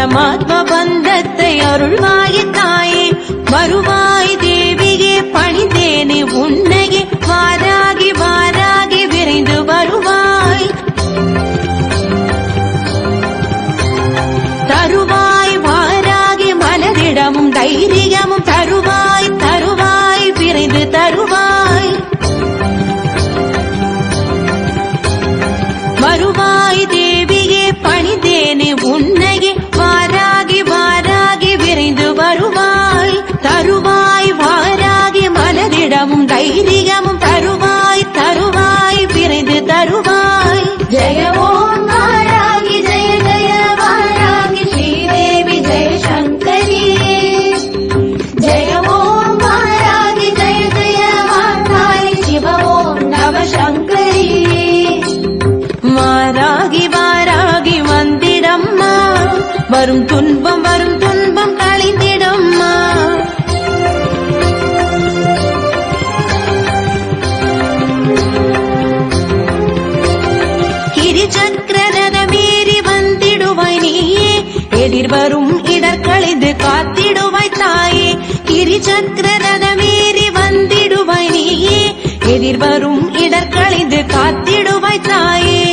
பரமாத்ம பந்தத்தை அருள்வாய் தாயே. வருவாய் தேவியே பணிந்தேனே உன்னையே, வாராகி வாராகி விரைந்து வருவாய். தருவாய் வாராகி மனதிடமும் தைரியமும் தருவாய் தருவாய் விரைந்து தருவாய். வருவாய் தேவியே பணிந்தேனே உன்னையே, வாராகி வாராகி விரைந்து வருவாய். தருவாய் வாராகி மனதிடமும் தைரியமும் தருவாய் தருவாய் விரைந்து தருவாய். ஜெய ஓம் வாராகி ஜெய ஜெய வாராகி ஸ்ரீதேவி ஜெய சங்கரி. ஜெய ஓம் வாராகி ஜெய ஜெய வாராகி சிவ ஓம் நவ சங்கரி. வாராகி வாராகி வந்திடம்மா, வரும் துன்பம் களைந்திடம்மா. கிரிசக்கரரதமேறி வந்திடுவாய் நீயே, எதிர்வரும் இடர்களைந்து காத்திடுவாய் தாயே. கிரிசக்கரரதமேறி வந்திடுவாய் நீயே, எதிர்வரும் இடர்களைந்து காத்திடுவாய் தாயே.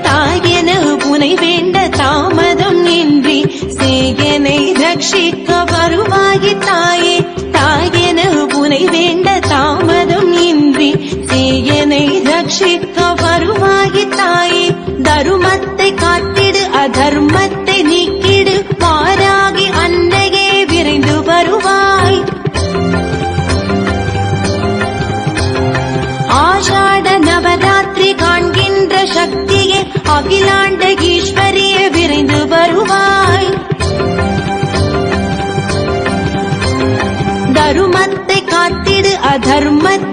தாயென உனை வேண்ட தாமதம் இன்றி சேயனை ரட்சிக்க வருவாய் தாயே. தாயென உனை வேண்ட தாமதம் இன்றி சேயனை ரட்சிக்க வருவாய் தாயே. தருமத்தை காத்திடு அதர்மத்தை நீக்கிடு, வாராகி அன்னையே விரைந்து வருவாய். ஆஷாட நவராத்திரி காண்கின்ற சக்தியே, அகிலாண்ட ஈஸ்வரியே விரைந்து வருவாய். தருமத்தை காத்திடு அதர்மத்தை